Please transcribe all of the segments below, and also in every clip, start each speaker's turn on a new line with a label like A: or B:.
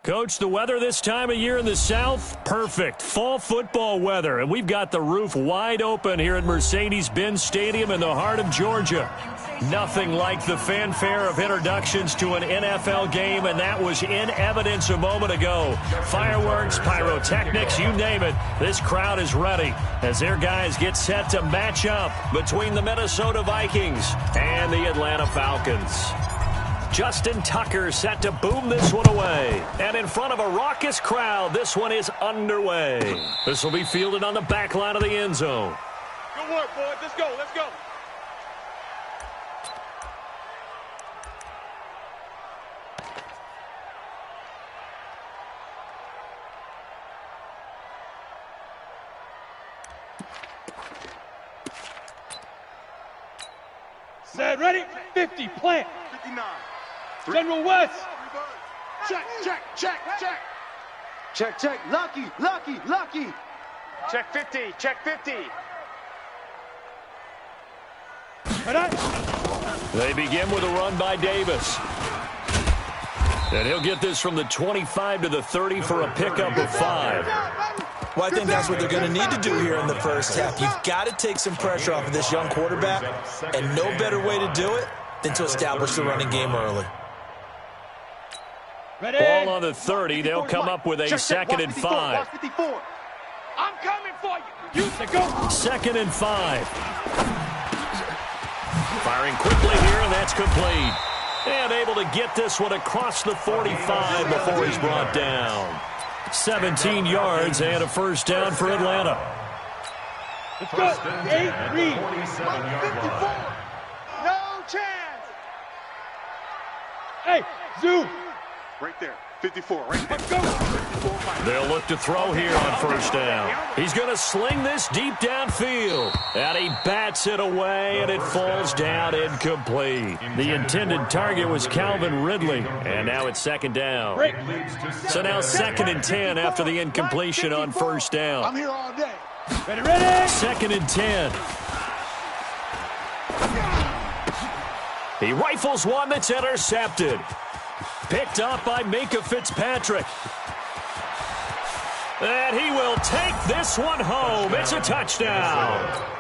A: Coach, the weather this time of year in the South, perfect. Fall football weather, and we've got the roof wide open here at Mercedes-Benz Stadium in the heart of Georgia. Nothing like the fanfare of introductions to an NFL game, and that was in evidence a moment ago. Fireworks, pyrotechnics, you name it. This crowd is ready as their guys get set to match up between the Minnesota Vikings and the Atlanta Falcons. Justin Tucker set to boom this one away. And in front of a raucous crowd, this one is underway. This will be fielded on the back line of the end zone.
B: Good work, boys. Let's go. Let's go. Set, ready? 50, plant. 59. General West. Check, check, check, check.
C: Check, check. Lucky, lucky, lucky.
B: Check 50, check 50.
A: They begin with a run by Davis. And he'll get this from the 25 to the 30 for a pickup of 5.
D: Well, I think that's what they're going to need to do here in the first half. You've got to take some pressure off of this young quarterback, and no better way to do it than to establish the running game early.
B: Ready?
A: Ball on the 30. They'll come up with a second and 5.
B: I'm coming for you. You to go.
A: 2nd and 5. Firing quickly here, and that's complete. And able to get this one across the 45 before he's brought down. 17 yards and a first down for Atlanta.
B: Let's go. 8 read. 54. No chance. Hey, zoom. Right there. 54. Right there. Let's go.
A: They'll look to throw here on first down. He's going to sling this deep downfield. And he bats it away, and it falls down incomplete. The intended target was Calvin Ridley, and now it's 2nd down. So now 2nd and 10 after the incompletion on first down.
B: I'm here all day. Ready, ready.
A: 2nd and 10. He rifles one that's intercepted. Picked up by Minka Fitzpatrick. And he will take this one home. It's a touchdown.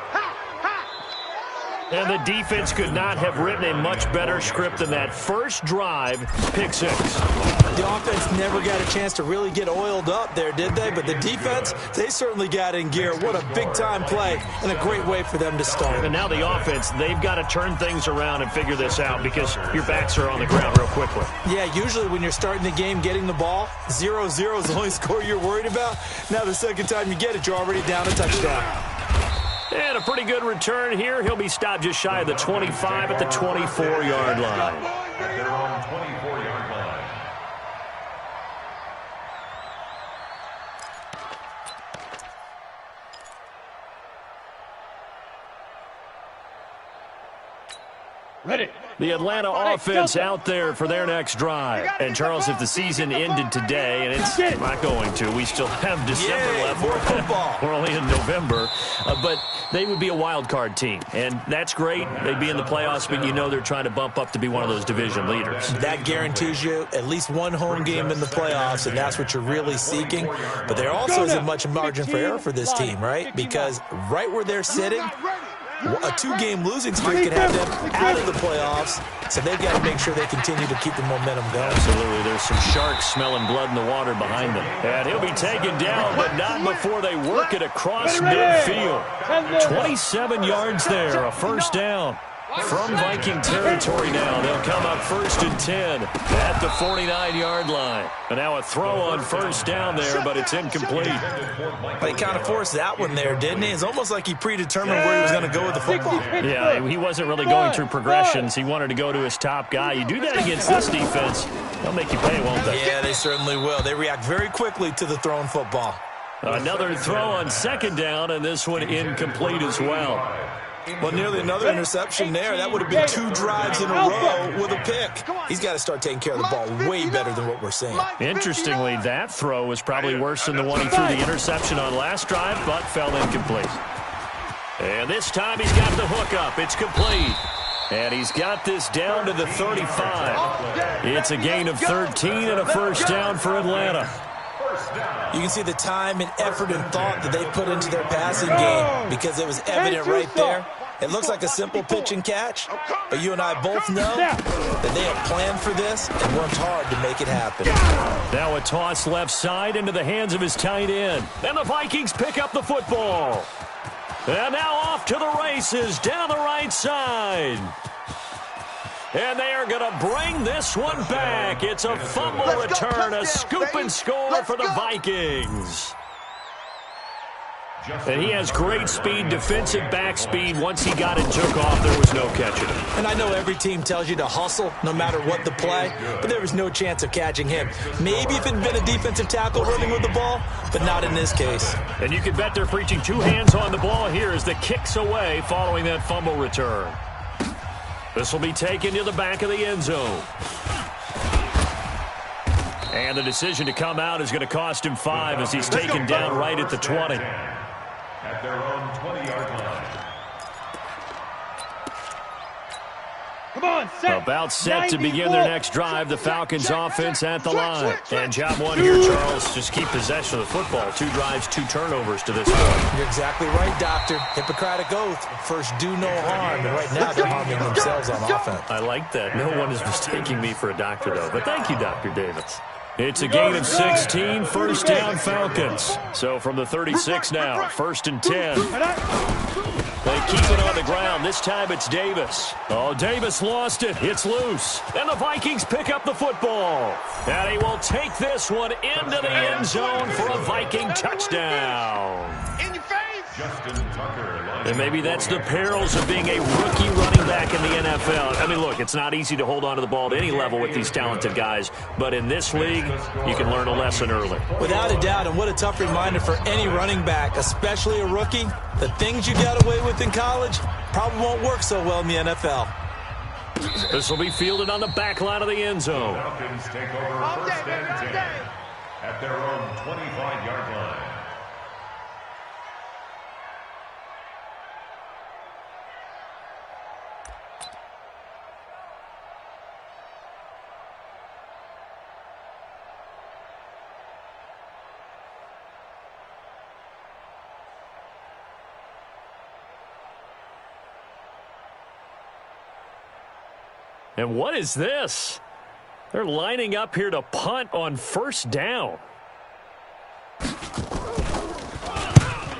A: And the defense could not have written a much better script than that first drive, pick 6.
D: The offense never got a chance to really get oiled up there, did they? But the defense, they certainly got in gear. What a big-time play and a great way for them to start.
A: And now the offense, they've got to turn things around and figure this out because your backs are on the ground real quickly.
D: Yeah, usually when you're starting the game getting the ball, 0-0 is the only score you're worried about. Now the second time you get it, you're already down a touchdown.
A: And a pretty good return here. He'll be stopped just shy of the 25 at the 24-yard line.
E: They're on 24-yard line.
B: Ready.
A: The Atlanta offense out there for their next drive. And, Charles, if the season ended today, and it's not going to, we still have December left.
D: More football.
A: We're only in November. But they would be a wild card team. And that's great. They'd be in the playoffs, but you know they're trying to bump up to be one of those division leaders.
D: That guarantees you at least one home game in the playoffs, and that's what you're really seeking. But there also isn't much margin for error for this team, right? Because right where they're sitting, a 2-game losing streak can have them out of the playoffs, so they've got to make sure they continue to keep the momentum going.
A: Absolutely. There's some sharks smelling blood in the water behind them. And he'll be taken down, but not before they work it across midfield. 27 yards there, a first down. From Viking territory now, they'll come up 1st and 10 at the 49-yard line. And now a throw on first down there, but it's incomplete.
D: He kind of forced that one there, didn't he? It's almost like he predetermined where he was going to go with the football.
A: Yeah, he wasn't really going through progressions. He wanted to go to his top guy. You do that against this defense, they'll make you pay, won't they?
D: Yeah, they certainly will. They react very quickly to the thrown football.
A: Another throw on 2nd down, and this one incomplete as well.
D: Well, nearly another interception there. That would have been 2 drives in a row with a pick. He's got to start taking care of the ball way better than what we're seeing.
A: Interestingly, that throw was probably worse than the one he threw the interception on last drive, but fell incomplete. And this time he's got the hook up. It's complete. And he's got this down to the 35. It's a gain of 13 and a first down for Atlanta.
D: You can see the time and effort and thought that they put into their passing game because it was evident right there. It looks like a simple pitch and catch, but you and I both know that they have planned for this and worked hard to make it happen.
A: Now a toss left side into the hands of his tight end. And the Vikings pick up the football. And now off to the races down the right side. And they are going to bring this one back. It's a fumble return, a scoop and score for the Vikings. And he has great speed, defensive back speed. Once he got it and took off, there was no catching him.
D: And I know every team tells you to hustle no matter what the play, but there was no chance of catching him. Maybe if it had been a defensive tackle running with the ball, but not in this case.
A: And you can bet they're preaching two hands on the ball here as the kick's away following that fumble return. This will be taken to the back of the end zone. And the decision to come out is going to cost him 5 as he's taken down right at the 20.
E: At their own 20-yard line.
B: Come on, set.
A: About set to begin their next drive. The Falcons offense at the line. And job one here, Charles, just keep possession of the football. 2 drives, 2 turnovers to this point.
D: You're exactly right, Doctor. Hippocratic oath. First, do no harm. And right now, they're harming themselves on offense.
A: I like that. No one is mistaking me for a doctor, though. But thank you, Dr. Davis. It's a gain of 16, first down Falcons. So from the 36 now, 1st and 10. They keep it on the ground. This time it's Davis. Oh, Davis lost it. It's loose. And the Vikings pick up the football. And he will take this one into the end zone for a Viking touchdown.
B: In your face.
E: Justin Tucker.
A: And maybe that's the perils of being a rookie running back in the NFL. I mean, look, it's not easy to hold on to the ball at any level with these talented guys. But in this league, you can learn a lesson early.
D: Without a doubt, and what a tough reminder for any running back, especially a rookie. The things you got away with in college probably won't work so well in the NFL.
A: This will be fielded on the back line of the end zone.
E: Falcons take over 1st and 10 at their own 25-yard line.
A: And what is this? They're lining up here to punt on 1st down.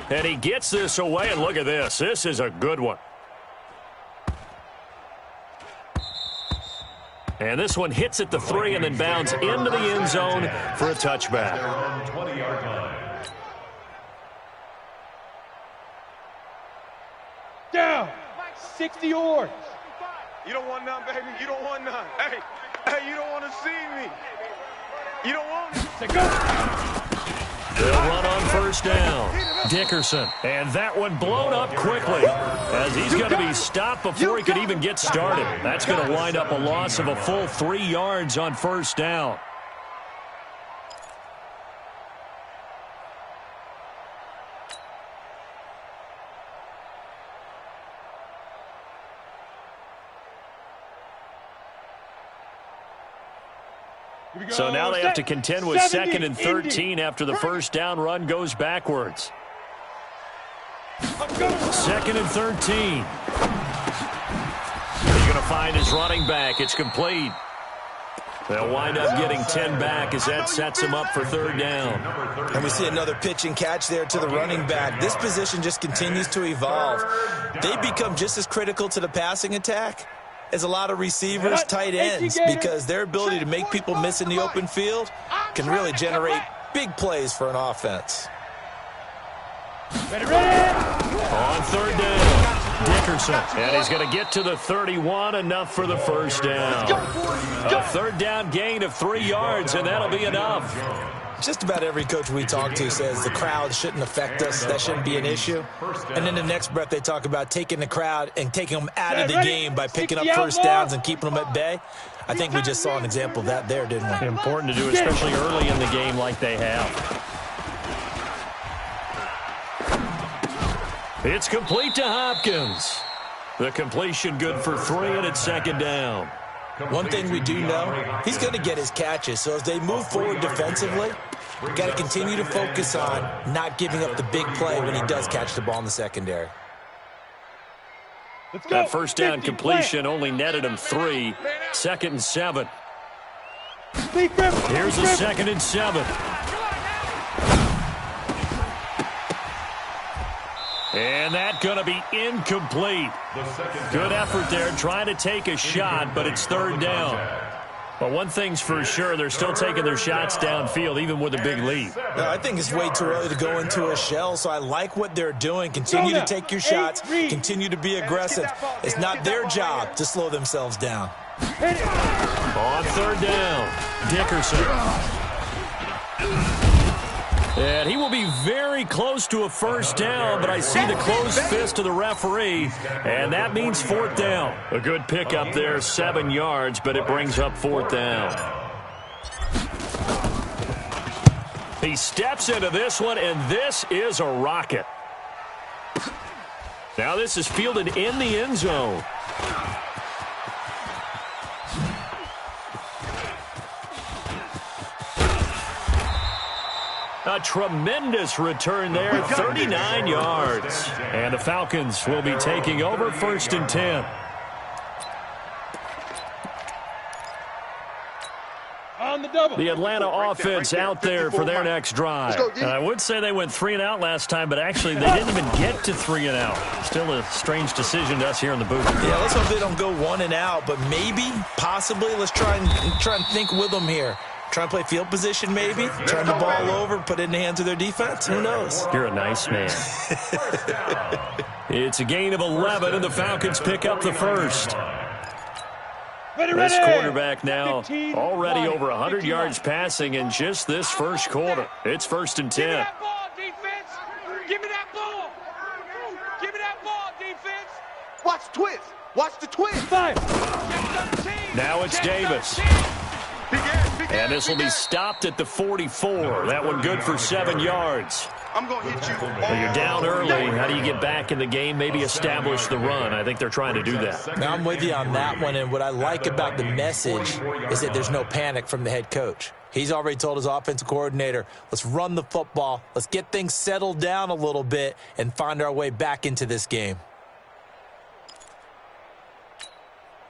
A: And he gets this away, and look at this. This is a good one. And this one hits at the 3 and then bounds into the end zone for a touchback.
E: Their own 20-yard line.
B: Down. 60 yards.
C: You don't want none, baby. You don't want none. Hey, you don't want to see me. You don't want me.
B: Say go.
A: They'll run on 1st down. Dickerson. And that one blown up quickly as he's going to be stopped before he could even get started. That's going to wind up a loss of a full 3 yards on 1st down. So now they have to contend with 2nd and 13 after the 1st down run goes backwards. 2nd and 13. He's going to find his running back. It's complete. They'll wind up getting 10 back as that sets him up for 3rd down.
D: And we see another pitch and catch there to the running back. This position just continues to evolve. They become just as critical to the passing attack as a lot of receivers, tight ends, because their ability to make people miss in the open field can really generate big plays for an offense.
B: Ready.
A: On 3rd down, Dickerson. And he's going to get to the 31, enough for the 1st down. A 3rd down gain of 3 yards, and that'll be enough.
D: Just about every coach we talk to says the crowd shouldn't affect us. That shouldn't be an issue. And in the next breath, they talk about taking the crowd and taking them out of the game by picking up 1st downs and keeping them at bay. I think we just saw an example of that there, didn't we?
A: Important to do, especially early in the game like they have. It's complete to Hopkins. The completion good for 3, and it's 2nd down.
D: One thing we do know, he's going to get his catches. So as they move forward defensively, got to continue to focus on not giving up the big play when he does catch the ball in the secondary.
A: That first down completion only netted him 3. 2nd and 7. Here's a 2nd and 7. And that's going to be incomplete. Good effort there, trying to take a shot, but it's 3rd down. But one thing's for sure, they're still taking their shots downfield, even with a big lead.
D: No, I think it's way too early to go into a shell, so I like what they're doing. Continue to take your shots, continue to be aggressive. It's not their job to slow themselves down.
A: On 3rd down, Dickerson. And he will be very close to a first down, but I see the closed fist of the referee, and that means 4th down. A good pickup there, 7 yards, but it brings up 4th down. He steps into this one, and this is a rocket. Now this is fielded in the end zone. A tremendous return there, 39 yards. And the Falcons will be taking over 1st and 10.
B: On the double.
A: The Atlanta offense out there for their next drive. I would say they went 3 and out last time, but actually they didn't even get to 3 and out. Still a strange decision to us here in the booth.
D: Yeah, let's hope they don't go 1 and out, but maybe, possibly, let's try and think with them here. Try and play field position, maybe. Turn the ball over, put it in the hands of their defense. Who knows?
A: You're a nice man. It's a gain of 11, and the Falcons pick up the first. This quarterback now already over 100 yards passing in just this first quarter. It's 1st and 10.
C: Give me that ball, defense. Give me that ball. Give me that ball, defense. Watch the twist. Watch the twist.
B: 5.
A: Now it's Davis. And this will be stopped at the 44. That one good for 7 yards.
C: I'm going to hit you.
A: Well, you're down early. How do you get back in the game? Maybe establish the run. I think they're trying to do that.
D: Now, I'm with you on that one, and what I like about the message is that there's no panic from the head coach. He's already told his offensive coordinator, let's run the football, let's get things settled down a little bit and find our way back into this game.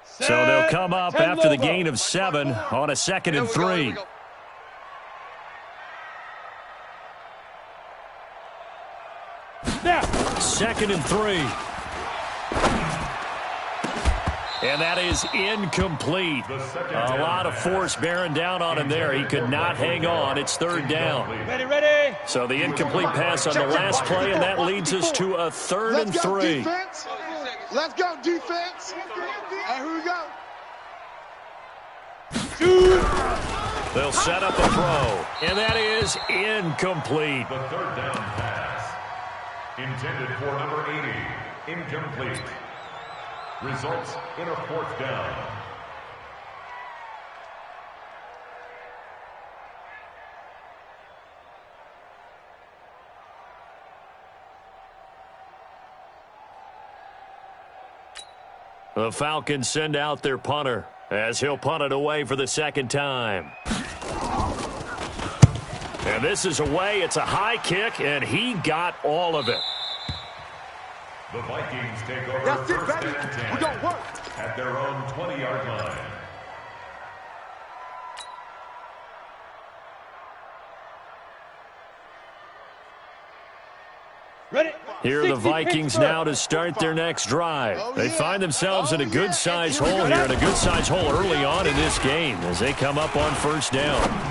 A: So they'll come up after the gain of 7 on a 2nd and 3.
B: Now.
A: 2nd and 3. And that is incomplete. A lot of force bearing down on him there. He could not hang on. It's 3rd down.
B: Ready.
A: So the incomplete pass on the last play, and that leads us to a 3rd and 3.
C: Let's go, defense. Hey, here we go.
A: They'll set up a throw, and that is incomplete.
E: The 3rd down pass. Intended for number 80. Incomplete. Results in a 4th down.
A: The Falcons send out their punter as he'll punt it away for the 2nd time. And this is away. It's a high kick, and he got all of it.
E: The Vikings take over.
C: That's it,
E: 1st
C: baby.
E: and 10
C: We don't work.
E: at their own 20-yard line.
B: Ready.
A: Here are the Vikings now to start their next drive. They find themselves in a good-sized hole here, and a good-sized hole early on in this game as they come up on 1st down.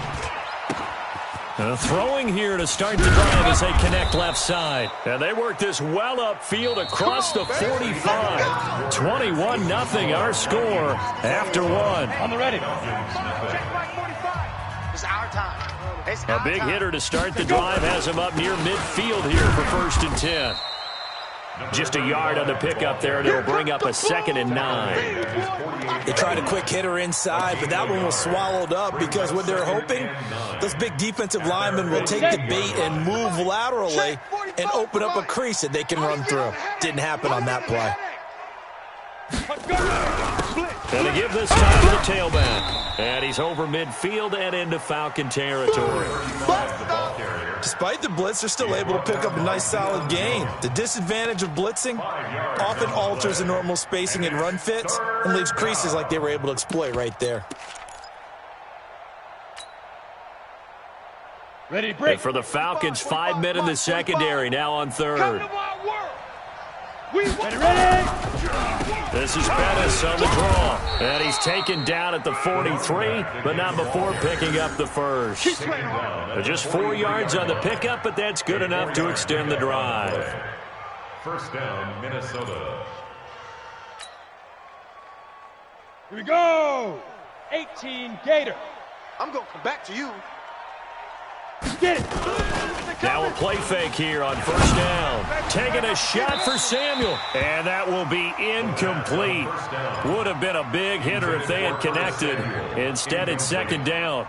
A: Throwing here to start the drive as they connect left side. And they work this well upfield across the 45. 21-0 our score after 1.
B: On the ready.
C: It's our time.
A: A big hitter to start the drive has him up near midfield here for 1st and 10. Just a yard on the pickup there, and it'll bring up a 2nd and 9.
D: They tried a quick hitter inside, but that one was swallowed up because what they're hoping, those big defensive linemen will take the bait and move laterally and open up a crease that they can run through. Didn't happen on that play.
C: Split.
A: And to give this time to the tailback. And he's over midfield and into Falcon territory.
D: Despite the blitz, they're still able to pick up a nice solid gain. The disadvantage of blitzing often alters the normal spacing and run fits and leaves creases like they were able to exploit right there.
B: Ready, break.
A: And for the Falcons, 5 men in the secondary, now on third.
B: Ready.
A: This is Bettis on the draw. And he's taken down at the 43, but not before picking up the first. Just 4 yards on the pickup, but that's good enough to extend the drive.
E: First down, Minnesota.
B: Here we go. 18 Gator.
C: I'm going to come back to you.
B: Get it.
A: Now a play fake here on first down. Taking a shot for Samuel. And that will be incomplete. Would have been a big hitter if they had connected. Instead, it's second down.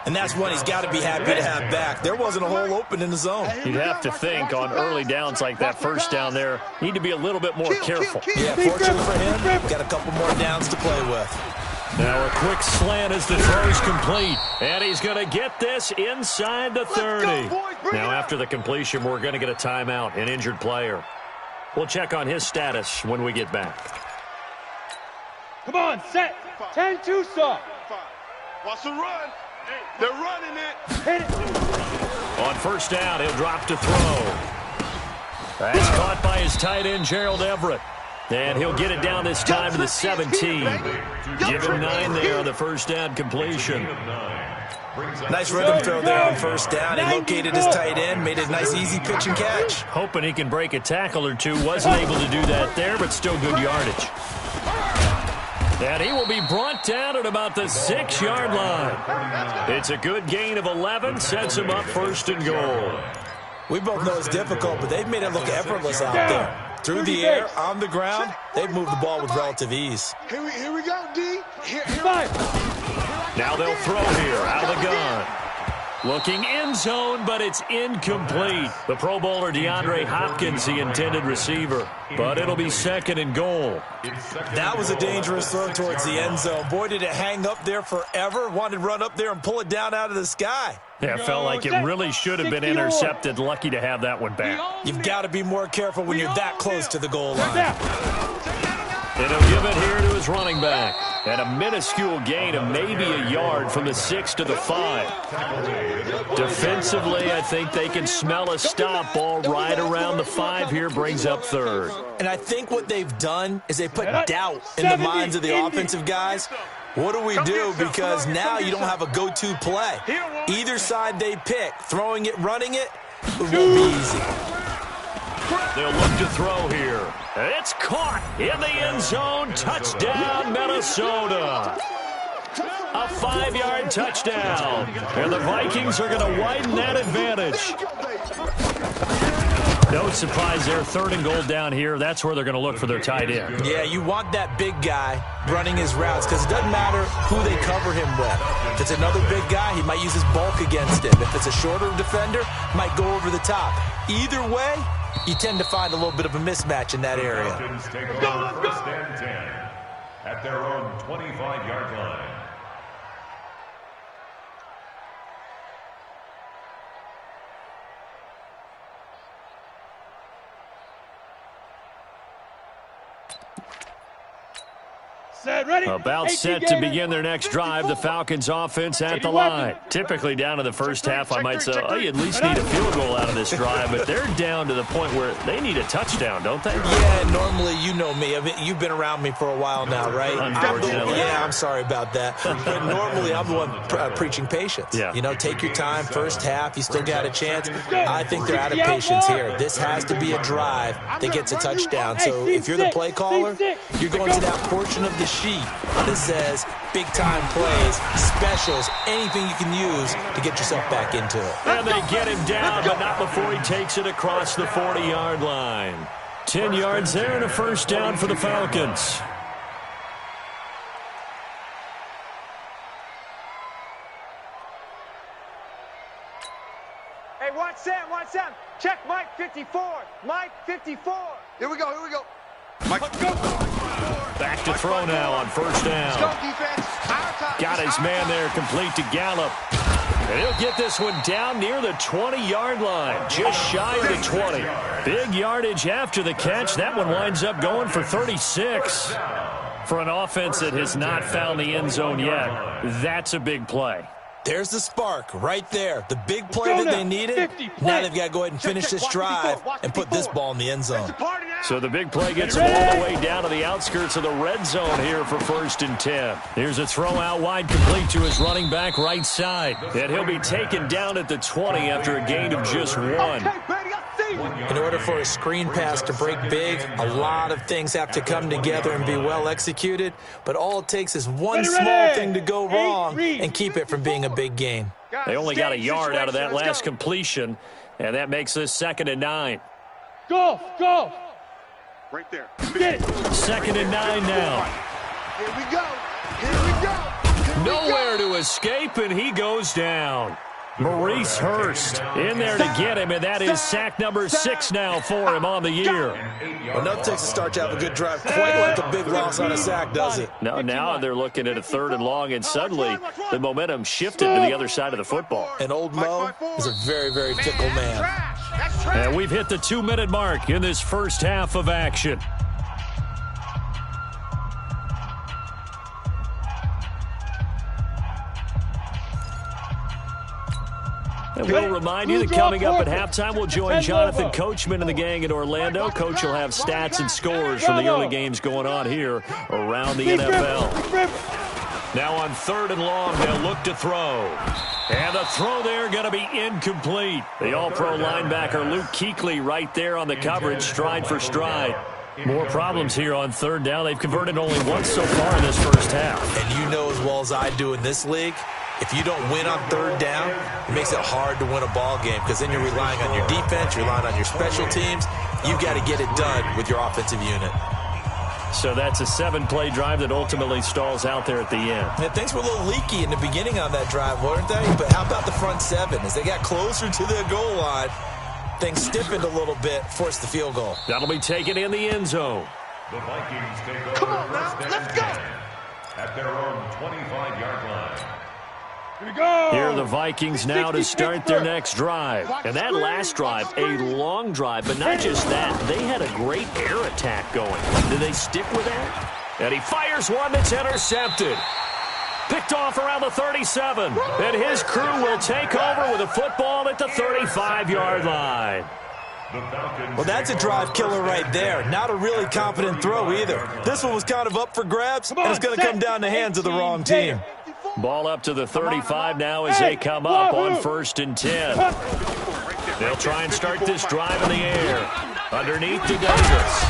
D: And that's one he's got to be happy to have back. There wasn't a hole open in the zone.
A: You'd have to think on early downs like that first down there, need to be a little bit more careful.
D: Yeah, fortunately for him, got a couple more downs to play with.
A: Now a quick slant as the throw's complete. And he's going to get this inside the 30. Now after the completion, we're going to get a timeout, an injured player. We'll check on his status when we get back.
B: Come on, set. 10-2 soft.
C: Watch the run. They're running it.
B: Hit it.
A: On first down, he'll drop to throw. That's caught by his tight end, Gerald Everett. And he'll get it down this time to the 17. Give him 9 there on the first down completion.
D: Nice rhythm throw there on first down. He located his tight end, made a nice easy pitch and catch.
A: Hoping he can break a tackle or two. Wasn't able to do that there, but still good yardage. And he will be brought down at about the 6-yard line. It's a good gain of 11, sets him up first and goal.
D: We both know it's difficult, but they've made it look effortless out there. Through the air, on the ground, they've moved the ball with relative ease.
C: Here we go, D. Here.
A: Now they'll throw here, out of the gun. Looking end zone, but it's incomplete. The Pro Bowler DeAndre Hopkins, the intended receiver. But it'll be second and goal.
D: That was a dangerous throw towards the end zone. Boy, did it hang up there forever. Wanted to run up there and pull it down out of the sky.
A: Yeah, it felt like it really should have been intercepted. Lucky to have that one back.
D: You've got to be more careful when you're that close to the goal line.
A: And he'll give it here to his running back. And a minuscule gain of maybe a yard from the 6 to the 5. Defensively, I think they can smell a stop ball right around the 5 here, brings up third.
D: And I think what they've done is they put doubt in the minds of the offensive guys. What do we do? Because now you don't have a go-to play. Either side they pick, throwing it, running it, it won't be easy.
A: They'll look to throw here. It's caught in the end zone. Touchdown, Minnesota. A 5-yard touchdown. And the Vikings are going to widen that advantage. No surprise there. Third and goal down here. That's where they're going to look for their tight end.
D: Yeah, you want that big guy running his routes because it doesn't matter who they cover him with. If it's another big guy, he might use his bulk against him. If it's a shorter defender, might go over the top. Either way, you tend to find a little bit of a mismatch in that area.
E: Falcons take over first and 10 at their own 25-yard line.
A: About set to begin their next drive, the Falcons offense at the line. Typically down to the first half, I might say, oh, you at least need a field goal out of this drive, but they're down to the point where they need a touchdown, don't they?
D: Yeah, normally, you know me. I mean, you've been around me for a while now, right?
A: Unfortunately.
D: Yeah, I'm sorry about that. But normally, I'm the one preaching patience.
A: Yeah.
D: You know, take your time. First half, you still got a chance. I think they're out of patience here. This has to be a drive that gets a touchdown. So if you're the play caller, you're going to that portion of the sheet that says big-time plays, specials, anything you can use to get yourself back into it.
A: And they get him down, but not before he takes it across the 40-yard line. 10 yards there and a first down for the Falcons.
C: Hey, watch Sam. Check Mike 54. Mike 54. Here we go. Mike, go.
A: Back to throw now on first down. Got his man there complete to Gallup. And he'll get this one down near the 20-yard line, just shy of the 20. Big yardage after the catch. That one winds up going for 36. For an offense that has not found the end zone yet, that's a big play.
D: There's the spark right there. The big play that they needed. Now they've got to go ahead and finish this drive and put this ball in the end zone.
A: So the big play gets them all the way down to the outskirts of the red zone here for 1st and 10. Here's a throw out wide complete to his running back right side. And he'll be taken down at the 20 after a gain of just 1.
D: In order for a screen pass to break big, a lot of things have to come together and be well executed. But all it takes is one small thing to go wrong and keep it from being a big gain.
A: They only got a yard out of that last completion, and that makes this 2nd and 9.
B: Go!
C: Right there.
B: Get it.
A: 2nd and 9 now.
C: Here we go.
A: Nowhere to escape, and he goes down. Maurice Hurst in there to get him, and that is sack number 6 now for him on the year.
D: Well, nothing takes a start to have a good drive quite like a big loss on a sack, does it?
A: No, now they're looking at a 3rd and long, and suddenly the momentum shifted to the other side of the football.
D: And old Mo is a very, very fickle man.
A: And we've hit the 2-minute mark in this first half of action. And we'll remind you that coming up at halftime, we'll join Jonathan Coachman and the gang in Orlando. Coach will have stats and scores from the early games going on here around the NFL. Now on 3rd and long, they'll look to throw. And the throw there going to be incomplete. The all-pro linebacker Luke Kuechly right there on the coverage, stride for stride. More problems here on 3rd down. They've converted only once so far in this first half.
D: And you know as well as I do in this league, if you don't win on 3rd down, it makes it hard to win a ball game because then you're relying on your defense, you're relying on your special teams. You've got to get it done with your offensive unit.
A: So that's a 7-play drive that ultimately stalls out there at the end.
D: Yeah, things were a little leaky in the beginning on that drive, weren't they? But how about the front 7? As they got closer to the goal line, things stiffened a little bit, forced the field goal.
A: That'll be taken in the end zone.
E: The Vikings take over.
C: Come on now, let's go.
E: At their own 25-yard line.
B: Here we go.
A: Here are the Vikings now to start their next drive. And that last drive, a long drive, but not just that. They had a great air attack going. Did they stick with that? And he fires one that's intercepted. Picked off around the 37. And his crew will take over with a football at the 35-yard line.
D: Well, that's a drive killer right there. Not a really confident throw either. This one was kind of up for grabs, and it's going to come down the hands of the wrong team.
A: Ball up to the 35 now as they come up on 1st and 10. They'll try and start this drive in the air. Underneath to Davis.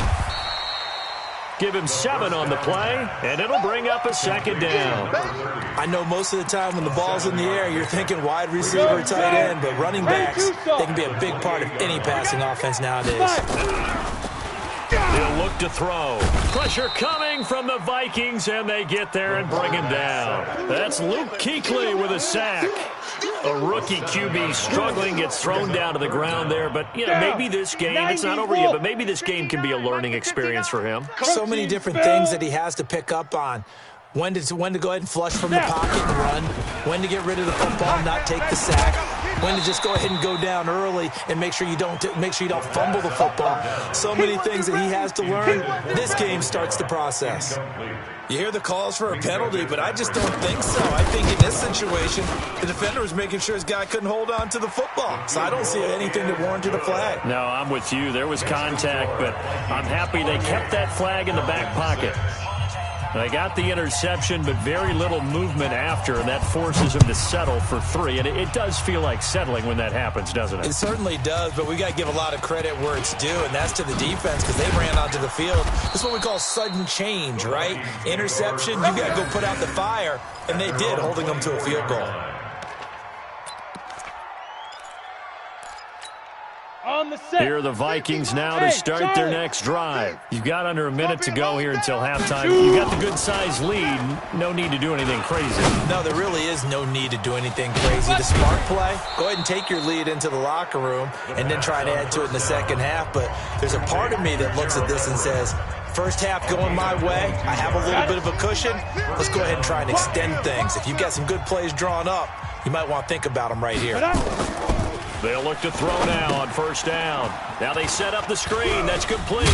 A: Give him 7 on the play, and it'll bring up a 2nd down.
D: I know most of the time when the ball's in the air, you're thinking wide receiver, tight end, but running backs, they can be a big part of any passing offense nowadays.
A: He'll look to throw. Pressure coming from the Vikings, and they get there and bring him down. That's Luke Kuechly with a sack. A rookie QB struggling, gets thrown down to the ground there. But, you know, maybe this game, it's not over yet, but maybe this game can be a learning experience for him.
D: So many different things that he has to pick up on. When to go ahead and flush from the pocket and run. When to get rid of the football, not take the sack. When to just go ahead and go down early and make sure you don't fumble the football. So many things that he has to learn. This game starts the process. You hear the calls for a penalty, but I just don't think so. I think in this situation, the defender was making sure his guy couldn't hold on to the football. So I don't see anything that warranted a flag.
A: No, I'm with you. There was contact, but I'm happy they kept that flag in the back pocket. They got the interception, but very little movement after, and that forces them to settle for 3. And it does feel like settling when that happens, doesn't it?
D: It certainly does, but we got to give a lot of credit where it's due, and that's to the defense because they ran onto the field. This is what we call sudden change, right? Interception, you got to go put out the fire, and they did, holding them to a field goal.
A: Here are the Vikings now to start their next drive. You've got under a minute to go here until halftime. You've got the good-sized lead. No need to do anything crazy.
D: No, there really is no need to do anything crazy. The smart play, go ahead and take your lead into the locker room and then try and add to it in the second half. But there's a part of me that looks at this and says, First half going my way. I have a little bit of a cushion. Let's go ahead and try and extend things. If you've got some good plays drawn up, you might want to think about them right here.
A: They'll look to throw now on first down. Now they set up the screen. That's complete.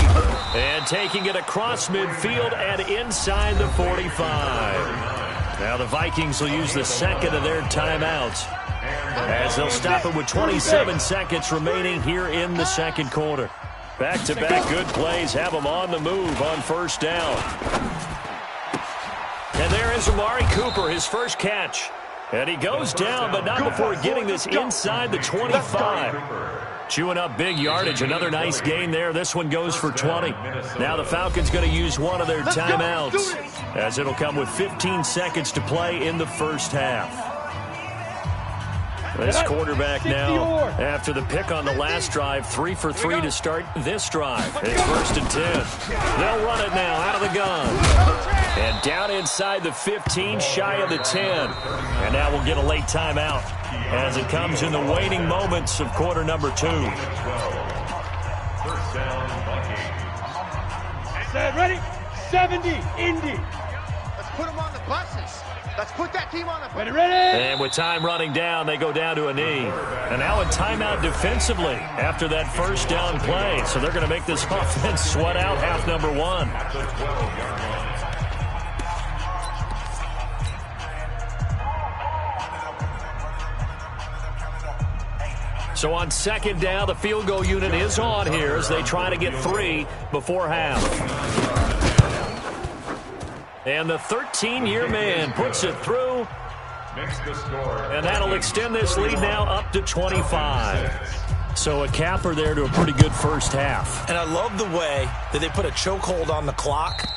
A: And taking it across midfield and inside the 45. Now the Vikings will use the second of their timeouts, as they'll stop it with 27 seconds remaining here in the second quarter. Back-to-back good plays have them on the move on first down. And there is Amari Cooper, his first catch. And he goes down, but not before getting this inside the 25. Chewing up big yardage. Another nice gain there. This one goes for 20. Now the Falcons going to use one of their timeouts, as it'll come with 15 seconds to play in the first half. This quarterback now, after the pick on the last drive, 3 for 3 to start this drive. It's 1st and 10. They'll run it now out of the gun. And down inside the 15, shy of the 10. And now we'll get a late timeout as it comes in the waning moments of quarter number 2.
B: Set, ready? 70, Indy.
C: Let's put them on the buses. Let's put that team on the bus.
B: Ready?
A: And with time running down, they go down to a knee. And now a timeout defensively after that first down play. So they're going to make this offense sweat out half number 1. So on second down, the field goal unit is on here as they try to get 3 before half. And the 13-year man puts it through. And that'll extend this lead now up to 25. So a capper there to a pretty good first half.
D: And I love the way that they put a chokehold on the clock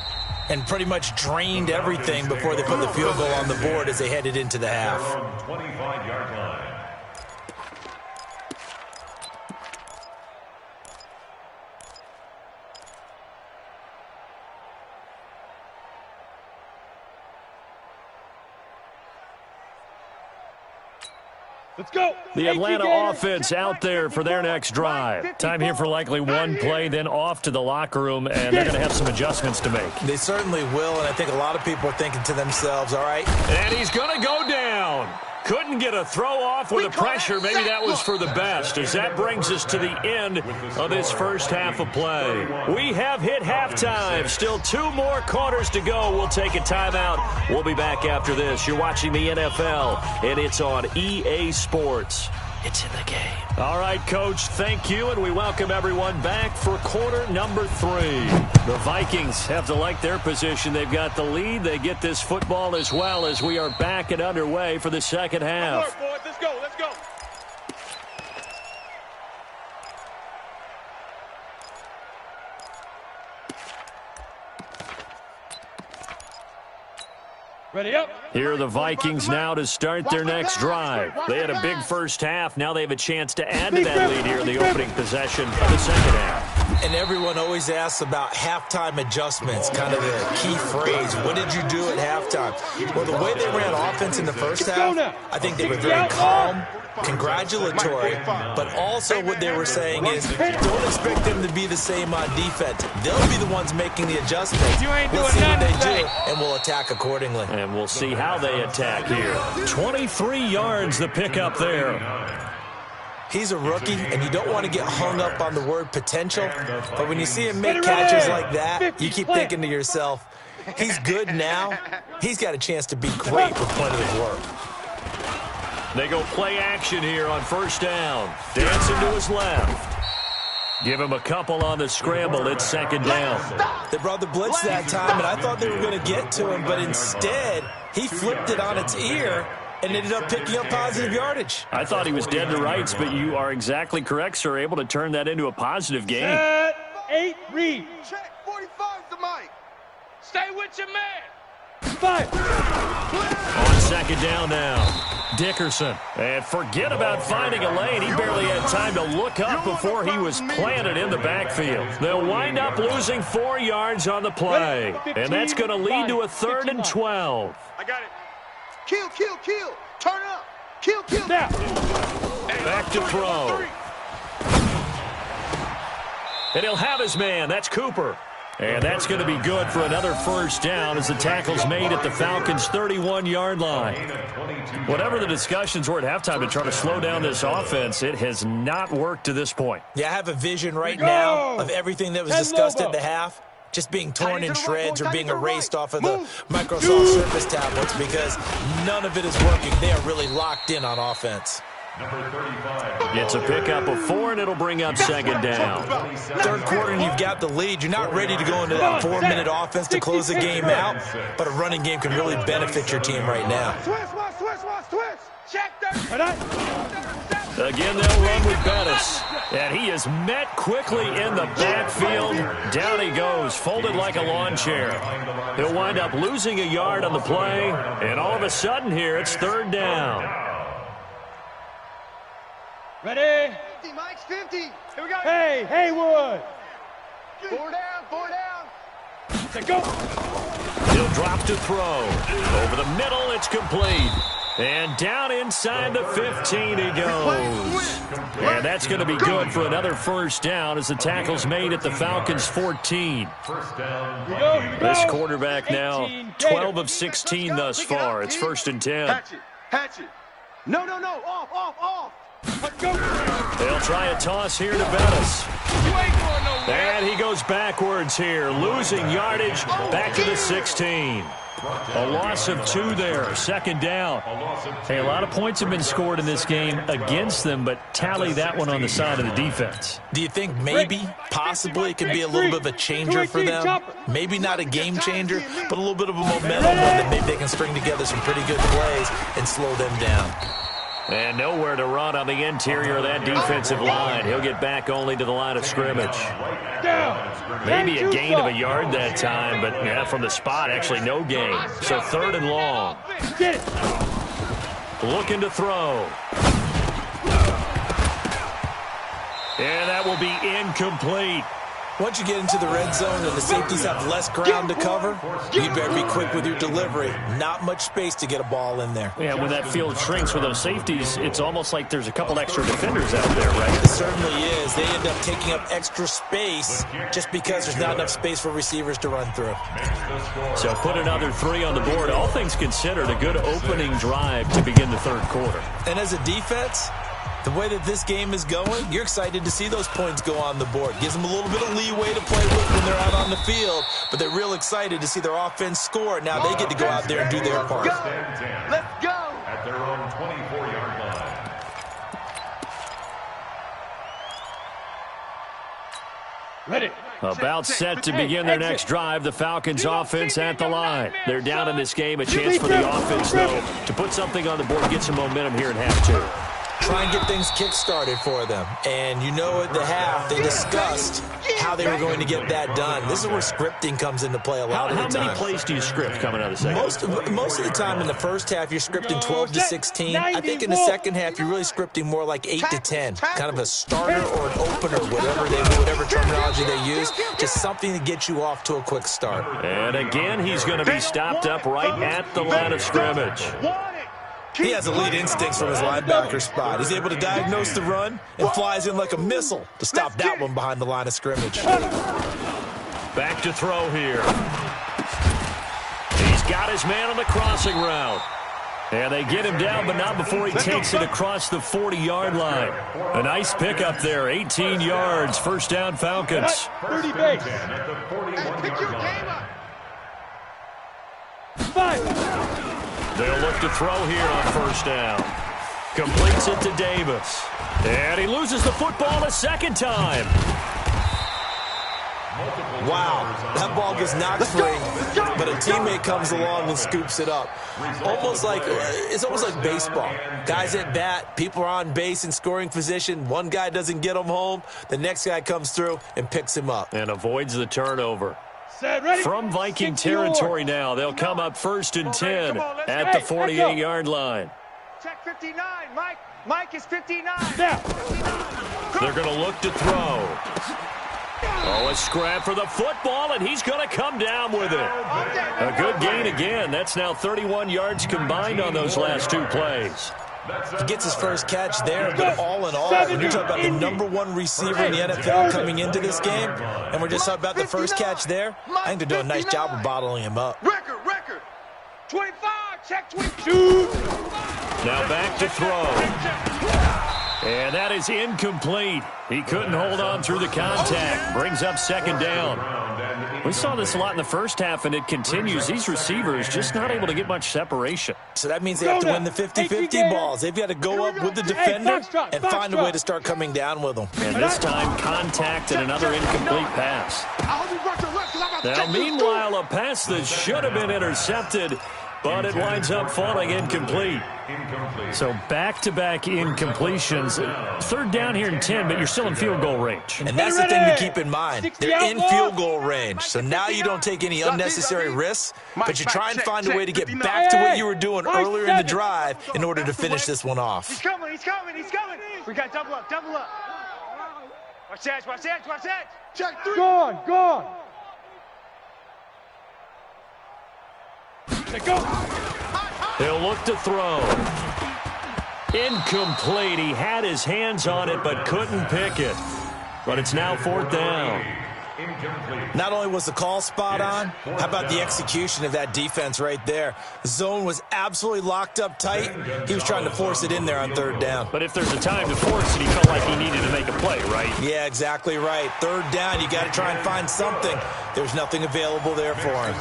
D: and pretty much drained everything before they put the field goal on the board as they headed into the half.
E: 25-yard line.
B: Let's go.
A: The Atlanta offense out there for their next drive. Time here for likely one play, then off to the locker room, and they're going to have some adjustments to make.
D: They certainly will, and I think a lot of people are thinking to themselves, all right.
A: And he's going to go down. Couldn't get a throw off with the pressure. Maybe that was for the best, as that brings us to the end of this first half of play. We have hit halftime. Still 2 more quarters to go. We'll take a timeout. We'll be back after this. You're watching the NFL, and it's on EA Sports. It's in the game. All right, Coach, thank you, and we welcome everyone back for quarter number 3. The Vikings have to like their position. They've got the lead. They get this football as well as we are back and underway for the second half.
C: Boys, let's go, let's go.
B: Ready up.
A: Here are the Vikings now to start their next drive. They had a big first half. Now they have a chance to add to that lead here in the opening possession of the second half.
D: And everyone always asks about halftime adjustments, kind of the key phrase. What did you do at halftime? Well, the way they ran offense in the first half, I think they were very calm, congratulatory, but also what they were saying is don't expect them to be the same on defense. They'll be the ones making the adjustments. We'll see what they do, and we'll attack accordingly.
A: And we'll see how they attack here. 23 yards the pickup there.
D: He's a rookie, and you don't want to get hung up on the word potential, but when you see him make catches like that, you keep thinking to yourself, he's good now. He's got a chance to be great with plenty of work.
A: They go play action here on first down. Dancing to his left. Give him a couple on the scramble. It's second down.
D: They brought the blitz that time, and I thought they were going to get to him, but instead, he flipped it on its ear and ended up picking up positive yardage.
A: I thought he was dead to rights, but you are exactly correct, sir. Able to turn that into a positive game.
B: Set, 8, read.
C: Check, 45's the mic. Stay with your man.
B: 5.
A: On second down now. Dickerson. And forget about finding a lane. He barely had time to look up before he was planted in the backfield. They'll wind up losing 4 yards on the play. And that's going to lead to a 3rd and 12.
C: I got it. Kill, kill, kill. Turn up. Kill, kill.
B: Now.
A: Back to throw. And he'll have his man. That's Cooper. And that's going to be good for another first down as the tackle's made at the Falcons' 31-yard line. Whatever the discussions were at halftime to try to slow down this offense, it has not worked to this point.
D: Yeah, I have a vision right now of everything that was discussed at the half just being torn in shreds or being erased off of the Microsoft Surface tablets because none of it is working. They are really locked in on offense.
A: It's a pickup of 4, and it'll bring up second down.
D: Third quarter, and you've got the lead. You're not ready to go into that 4-minute offense to close the game out, but a running game can really benefit your team right now.
A: Again, they'll run with Bettis. And he is met quickly in the backfield. Down he goes, folded like a lawn chair. He'll wind up losing a yard on the play, and all of a sudden here, it's third down.
B: Ready?
C: 50, Mike's 50. Here we go.
B: Hey, Haywood.
C: 4 down, 4 down.
B: Let's go.
A: He'll drop to throw. Over the middle, it's complete. And down inside the 15 he goes. And that's going to be good for another first down as the tackle's made at the Falcons' 14. This quarterback now 12 of 16 thus far. It's 1st and 10.
C: Hatch it. No. Off.
B: Let's go.
A: They'll try a toss here to Bettis. And he goes backwards here, losing yardage back to the 16. A loss of 2 there, second down. Hey, a lot of points have been scored in this game against them, but tally that one on the side of the defense.
D: Do you think maybe, possibly, it can be a little bit of a changer for them? Maybe not a game changer, but a little bit of a momentum one that maybe they can string together some pretty good plays and slow them down.
A: And nowhere to run on the interior of that defensive line. He'll get back only to the line of scrimmage. Maybe a gain of a yard that time, but yeah, from the spot, actually no gain. So 3rd and long. Looking to throw. And that will be incomplete.
D: Once you get into the red zone and the safeties have less ground to cover, you better be quick with your delivery. Not much space to get a ball in there.
A: Yeah, when that field shrinks with those safeties, it's almost like there's a couple extra defenders out there, right?
D: It certainly is. They end up taking up extra space just because there's not enough space for receivers to run through.
A: So put another 3 on the board. All things considered, a good opening drive to begin the third quarter.
D: And as a defense, the way that this game is going, you're excited to see those points go on the board. Gives them a little bit of leeway to play with when they're out on the field, but they're real excited to see their offense score. Now they get to go out there and do their part.
C: Let's go.
E: At their own 24-yard line.
B: Ready.
A: About set to begin their next drive, the Falcons offense at the line. They're down in this game. A chance for the offense, though, to put something on the board, get some momentum here in half 2.
D: Try and get things kick-started for them. And you know at the half, they discussed how they were going to get that done. This is where scripting comes into play a lot of the time.
A: How many plays do you script coming out of the second?
D: Most of the time in the first half, you're scripting 12 to 16. I think in the second half, you're really scripting more like 8 to 10. Kind of a starter or an opener, whatever terminology they use. Just something to get you off to a quick start.
A: And again, he's going to be stopped up right at the line of scrimmage.
D: He has elite instincts from his linebacker spot. He's able to diagnose the run and flies in like a missile to stop that one behind the line of scrimmage.
A: Back to throw here. He's got his man on the crossing route. And they get him down, but not before he takes it across the 40-yard line. A nice pickup there, 18 yards, first down Falcons.
B: 30 base.
C: Pick your game up.
B: 5.
A: They'll look to throw here on first down. Completes it to Davis. And he loses the football a second time.
D: Wow, that ball gets knocked free, but a teammate comes along and scoops it up. It's almost like baseball. Guys at bat, people are on base in scoring position. One guy doesn't get him home. The next guy comes through and picks him up.
A: And avoids the turnover. From Viking territory now, they'll come up 1st and 10 at the 48-yard line.
C: Check 59, Mike. Mike is 59.
B: Now.
A: They're going to look to throw. Oh, a scrap for the football, and he's going to come down with it. A good gain again. That's now 31 yards combined on those last 2 plays.
D: He gets his first catch there, but all in all, when you're talking about the #1 receiver in the NFL coming into this game, and we're just talking about the first catch there, I think they're doing a nice job of bottling him up.
C: Record. 25, check 22.
A: Now back to throw. And that is incomplete. He couldn't hold on through the contact. Brings up second down. We saw this a lot in the first half, and it continues. These receivers just not able to get much separation.
D: So that means they have to win the 50-50 balls. They've got to go up with the defender and find a way to start coming down with them.
A: And this time, contact and another incomplete pass. Now, meanwhile, a pass that should have been intercepted, but it winds up falling incomplete. So back-to-back incompletions. Third down here in 10, but you're still in field goal range.
D: And that's the thing to keep in mind. They're in field goal range. So now you don't take any unnecessary risks, but you try and find a way to get back to what you were doing earlier in the drive in order to finish this one off.
C: He's coming. We got double up. Watch that. Check 3.
B: Gone. Let go.
A: He'll look to throw. Incomplete. He had his hands on it, but couldn't pick it. But it's now fourth down.
D: Not only was the call spot on, how about the execution of that defense right there? The zone was absolutely locked up tight. He was trying to force it in there on third down.
A: But if there's a time to force it, he felt like he needed to make a play, right?
D: Yeah, exactly right. Third down, you got to try and find something. There's nothing available there for him.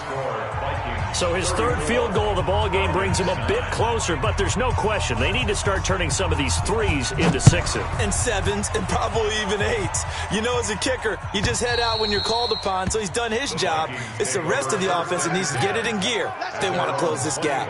A: So his third field goal of the ball game brings him a bit closer, but there's no question they need to start turning some of these threes into sixes.
D: And sevens, and probably even eights. You know, as a kicker, you just head out when you're called upon, so he's done his job. It's the rest of the offense that needs to get it in gear if they want to close this gap.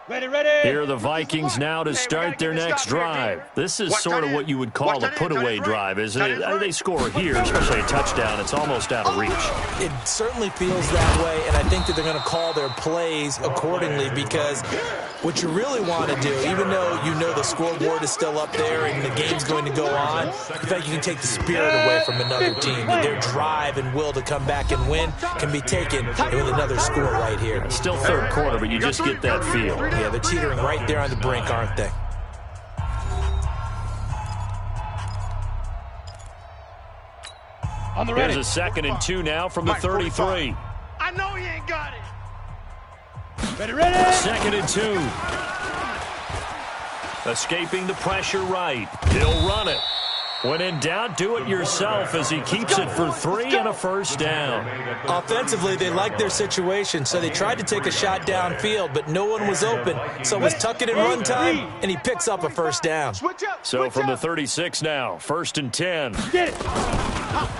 B: Ready.
A: Here are the Vikings now to start their next drive. This is sort of what you would call a put-away drive, isn't it? They score here, especially a touchdown. It's almost out of reach.
D: It certainly feels that way, and I think that they're going to call their plays accordingly, because what you really want to do, even though you know the scoreboard is still up there and the game's going to go on, in fact, you can take the spirit away from another team. Their drive and will to come back and win can be taken with another score right here.
A: Still third quarter, but you just get that feel.
D: Yeah, they're teetering right there on the brink, aren't they?
B: On the ready.
A: Here's a 2nd and 2 now from the 33.
C: I know he ain't got it.
B: Ready.
A: 2nd and 2. Escaping the pressure right. He'll run it. When in doubt, do it yourself as he keeps it for 3 and a first down.
D: Offensively, they liked their situation, so they tried to take a shot downfield, but no one was open. So it was tuck it in run time, and he picks up a first down.
A: So from the 36 now, 1st and 10.
B: Get it.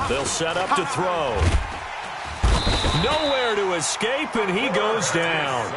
A: They'll set up to throw. Nowhere to escape, and he goes down.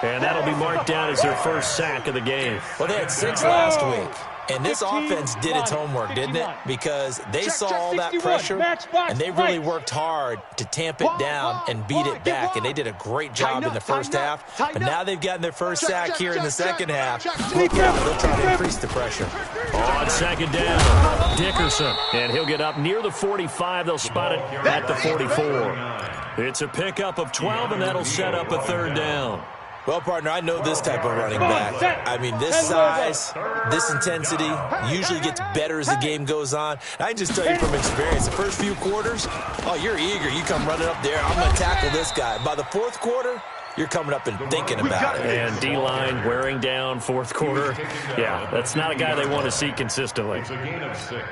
A: And that'll be marked down as their first sack of the game.
D: Well, they had 6 last week. And this offense did its homework, didn't it? Because they saw all that pressure, and they really worked hard to tamp it down and beat it back. And they did a great job in the first half. But now they've gotten their first sack here in the second half. Look out, they'll try to increase the pressure.
A: On 2nd down, Dickerson. And he'll get up near the 45. They'll spot it at the 44. It's a pickup of 12, and that'll set up a 3rd down.
D: Well, partner, I know this type of running back. I mean, this size, this intensity usually gets better as the game goes on. I can just tell you from experience, the first few quarters, oh, you're eager. You come running up there, I'm going to tackle this guy. By the 4th quarter, you're coming up and thinking about it.
A: And D-line wearing down 4th quarter. Yeah, that's not a guy they want to see consistently.
E: It's a gain of 6.
B: Here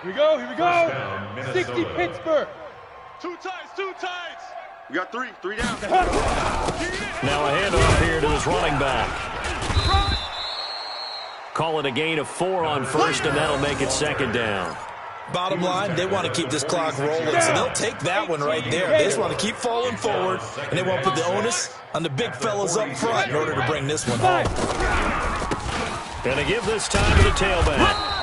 B: we go. 60 Pittsburgh.
C: 2 times. We got 3 down.
A: Now a handoff here to his running back. Call it a gain of 4 on 1st, and that'll make it 2nd down.
D: Bottom line, they want to keep this clock rolling, so they'll take that one right there. They just want to keep falling forward, and they want to put the onus on the big fellas up front in order to bring this one home.
A: Going to give this time to the tailback.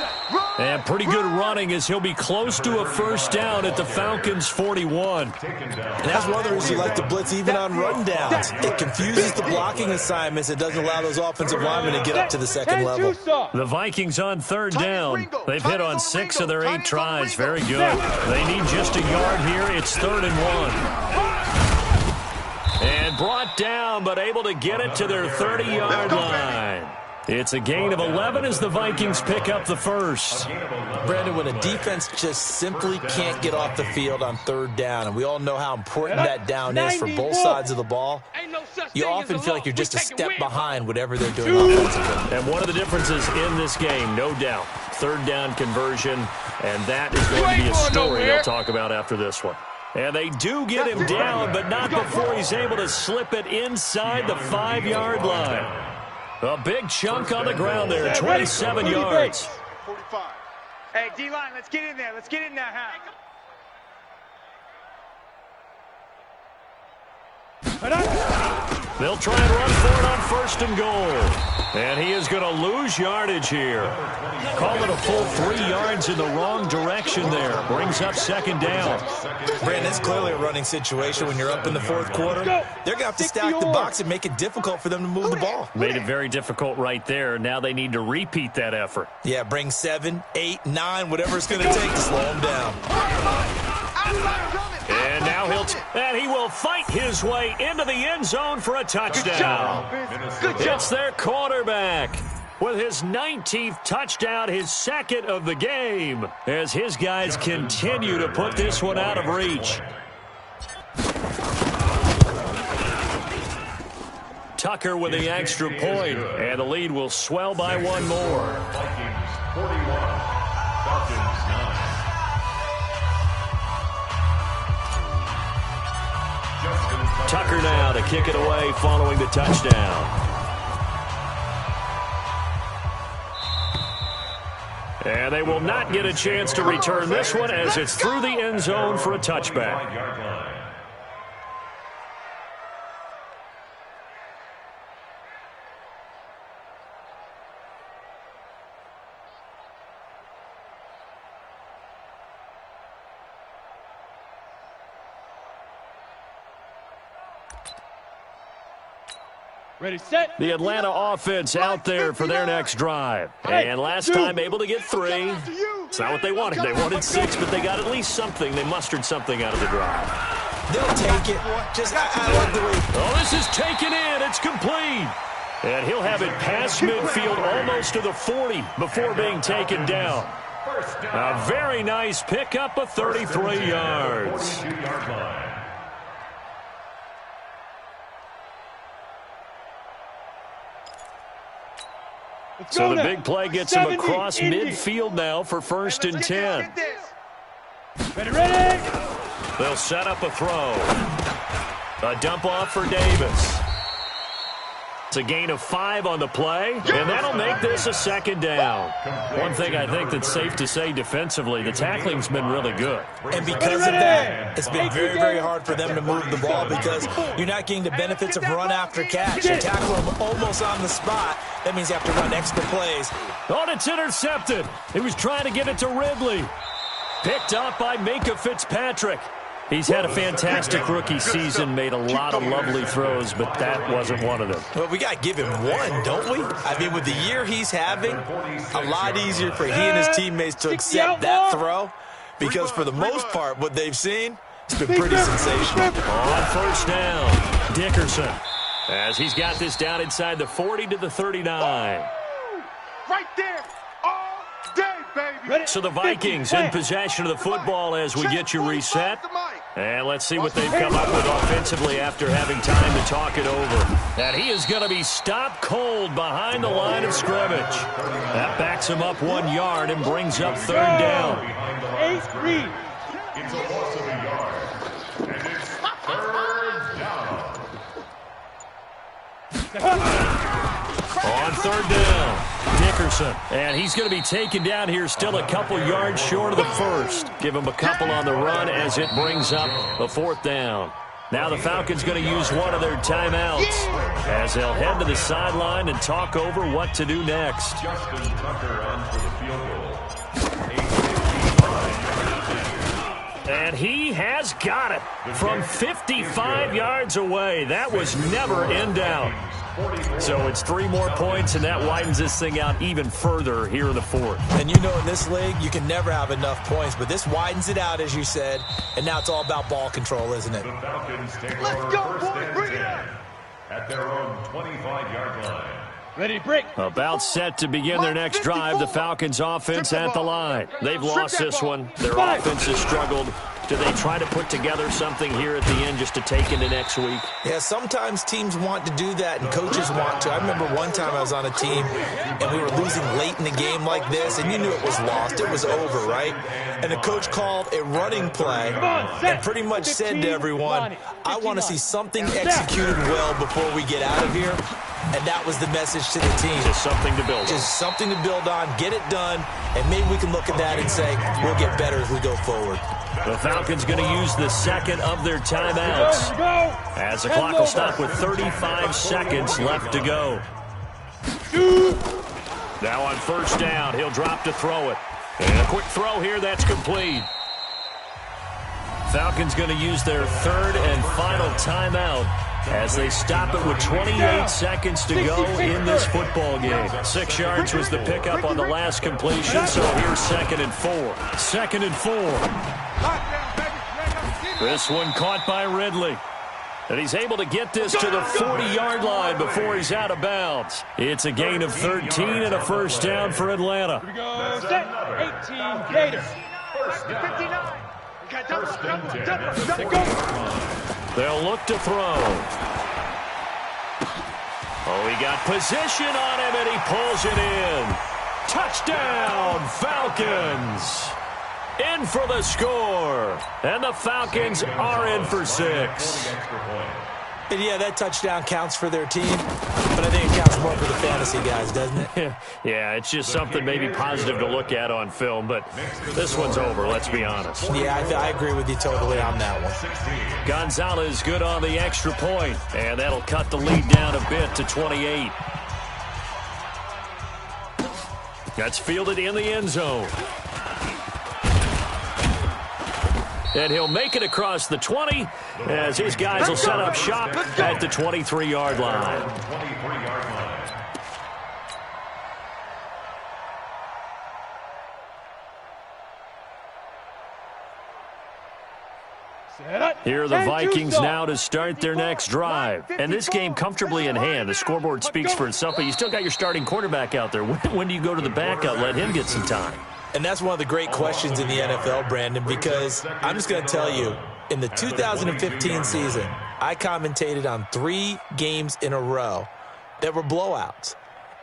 A: And pretty good running as he'll be close to a first down at the Falcons' 41.
D: And that's one of the reasons you like to blitz even on rundowns. It confuses the blocking assignments. It doesn't allow those offensive linemen to get up to the second level.
A: The Vikings on 3rd down. They've hit on 6 of their 8 tries. Very good. They need just a yard here. It's 3rd and 1. And And brought down, but able to get it to their 30-yard line. It's a gain of 11 as the Vikings pick up the first.
D: Brandon, when a defense just simply can't get off the field on third down, and we all know how important that down is for both sides of the ball, you often feel like you're just a step behind whatever they're doing offensively.
A: And one of the differences in this game, no doubt, third down conversion, and that is going to be a story they'll talk about after this one. And they do get him down, but not before he's able to slip it inside the 5-yard line. A big chunk on the ground there, 27 yards.
C: 45.
F: Hey, D-line, let's get in there. Let's get in there, huh?
A: They'll try and run for it on first and goal. And he is going to lose yardage here. Call it a full 3 yards in the wrong direction there. Brings up second down.
D: Brandon, it's clearly a running situation when you're up in the fourth quarter. They're going to have to stack the box and make it difficult for them to move the ball.
A: Made it very difficult right there. Now they need to repeat that effort.
D: Yeah, bring 7, 8, 9, whatever it's going to take to slow them down.
A: And now he will fight his way into the end zone for a touchdown.
F: Good job.
A: It's their quarterback with his 19th touchdown, his second of the game, as his guys continue to put this one out of reach. Tucker with the extra point, and the lead will swell by one more.
E: Vikings 41, Falcons 9.
A: Tucker now to kick it away following the touchdown. And they will not get a chance to return this one as it's through the end zone for a touchback.
B: Ready, set.
A: The Atlanta offense out there for their next drive. And last time able to get 3. It's not what they wanted. They wanted 6, but they got at least something. They mustered something out of the drive.
D: They'll take it. I love the way.
A: Oh, this is taken in. It's complete. And he'll have it past midfield almost to the 40 before being taken down. A very nice pickup of 33 yards. So the big play gets him across midfield now for first and 10.
B: Ready.
A: They'll set up a throw. A dump off for Davis. It's a gain of 5 on the play, and that'll make this a second down. One thing I think that's safe to say defensively, the tackling's been really good.
D: And because of that, it's been very, very hard for them to move the ball because you're not getting the benefits of run after catch. You tackle them almost on the spot. That means you have to run extra plays.
A: Oh, and it's intercepted. He was trying to get it to Ridley. Picked up by Minkah Fitzpatrick. He's had a fantastic rookie season, made a lot of lovely throws, but that wasn't one of them.
D: Well, we got to give him one, don't we? I mean, with the year he's having, a lot easier for he and his teammates to accept that throw because for the most part, what they've seen, it's been pretty sensational.
A: On first down, Dickerson, as he's got this down inside the 40 to the 39.
C: Right there. All day, baby.
A: So the Vikings in possession of the football as we get you reset. And let's see what they've come up with offensively after having time to talk it over. And he is going to be stopped cold behind the line of scrimmage. That backs him up 1 yard and brings up third down.
B: 8-3.
E: It's a loss of a yard. And it's third down.
A: On third down, Dickerson. And he's going to be taken down here still a couple yards short of the first. Give him a couple on the run as it brings up a fourth down. Now the Falcons going to use one of their timeouts as they'll head to the sideline and talk over what to do next.
E: Justin Tucker on for the field goal.
A: And he has got it from 55 yards away. That was never in doubt. So it's 3 more points, and that widens this thing out even further here in the 4th.
D: And you know in this league, you can never have enough points, but this widens it out, as you said, and now it's all about ball control, isn't it?
E: The Falcons take
C: Let's
E: over
C: go,
E: first
C: boys,
E: and
C: bring it
E: 10
C: up.
E: at their own 25-yard line.
B: Ready, break.
A: About set to begin their next drive, the Falcons offense at the line. They've lost this one. Their offense has struggled. Do they try to put together something here at the end just to take into next week?
D: Yeah, sometimes teams want to do that and coaches want to. I remember one time I was on a team and we were losing late in the game like this, and you knew it was lost. It was over, right? And the coach called a running play and pretty much said to everyone, I want to see something executed well before we get out of here. And that was the message to the team.
A: Just something to build on.
D: Just something to build on, get it done, and maybe we can look at that and say, we'll get better as we go forward.
A: The Falcons going to use the second of their timeouts as the clock will stop with 35 seconds left to go. Now on first down, he'll drop to throw it. And a quick throw here, that's complete. Falcons going to use their third and final timeout as they stop it with 28 seconds to go in this football game. 6 yards was the pickup on the last completion, so here's 2nd and 4. 2nd and 4. This one caught by Ridley. And he's able to get this to the 40-yard line before he's out of bounds. It's a gain of 13 and a first down for Atlanta.
B: Here we go. Set. 18 Gators.
E: First down. First and 10.
A: They'll look to throw. Oh, he got position on him, and he pulls it in. Touchdown, Falcons. In for the score. And the Falcons are in for 6.
D: And yeah, that touchdown counts for their team, but I think it counts more for the fantasy guys, doesn't it?
A: Yeah, it's just something maybe positive to look at on film, but this one's over, let's be honest.
D: Yeah, I agree with you totally on that one.
A: Gonzalez good on the extra point, and that'll cut the lead down a bit to 28. That's fielded in the end zone. And he'll make it across the 20 as his guys will set up shop at the 23-yard line.
E: 23-yard line.
A: Here are the Vikings now to start their next drive. And this game comfortably in hand. The scoreboard speaks for itself, but you still got your starting quarterback out there. When do you go to the backup? Let him get some time.
D: And that's one of the great questions in the NFL, Brandon, because I'm just going to tell you, in the 2015 season, I commentated on 3 games in a row that were blowouts.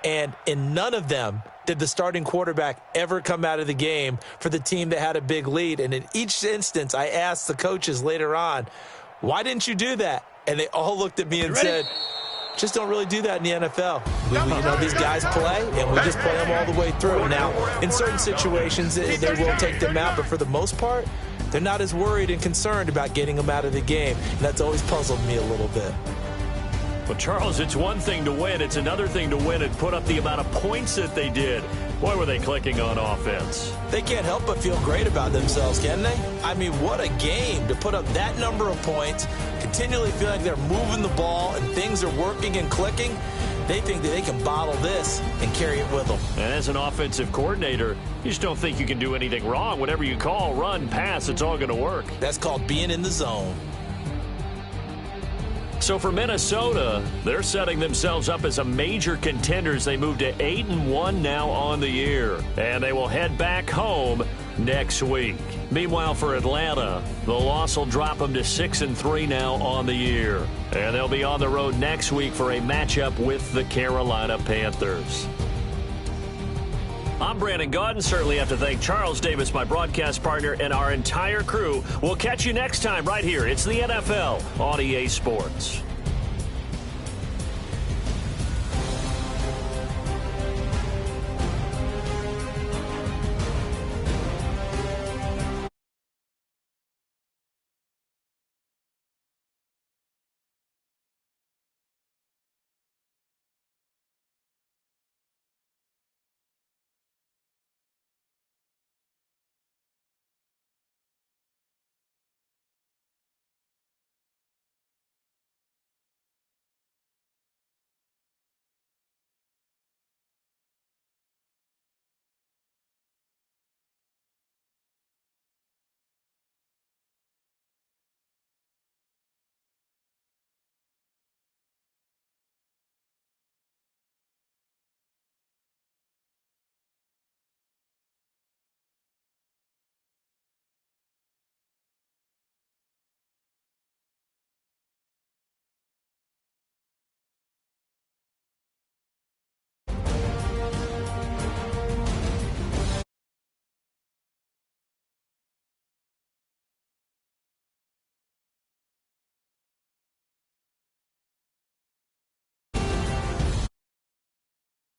D: And in none of them did the starting quarterback ever come out of the game for the team that had a big lead. And in each instance, I asked the coaches later on, why didn't you do that? And they all looked at me and said, just don't really do that in the NFL. You know, these guys play, and we just play them all the way through. Now, in certain situations, they will take them out, but for the most part, they're not as worried and concerned about getting them out of the game. And that's always puzzled me a little bit.
A: Well, Charles, it's one thing to win. It's another thing to win and put up the amount of points that they did. Boy, were they clicking on offense.
D: They can't help but feel great about themselves, can they? I mean, what a game to put up that number of points, continually feel like they're moving the ball and things are working and clicking. They think that they can bottle this and carry it with them.
A: And as an offensive coordinator, you just don't think you can do anything wrong. Whatever you call, run, pass, it's all going to work.
D: That's called being in the zone.
A: So for Minnesota, they're setting themselves up as a major contender as they move to 8-1 now on the year. And they will head back home next week. Meanwhile, for Atlanta, the loss will drop them to 6-3 now on the year. And they'll be on the road next week for a matchup with the Carolina Panthers. I'm Brandon Gaudin. Certainly have to thank Charles Davis, my broadcast partner, and our entire crew. We'll catch you next time right here. It's the NFL on EA Sports.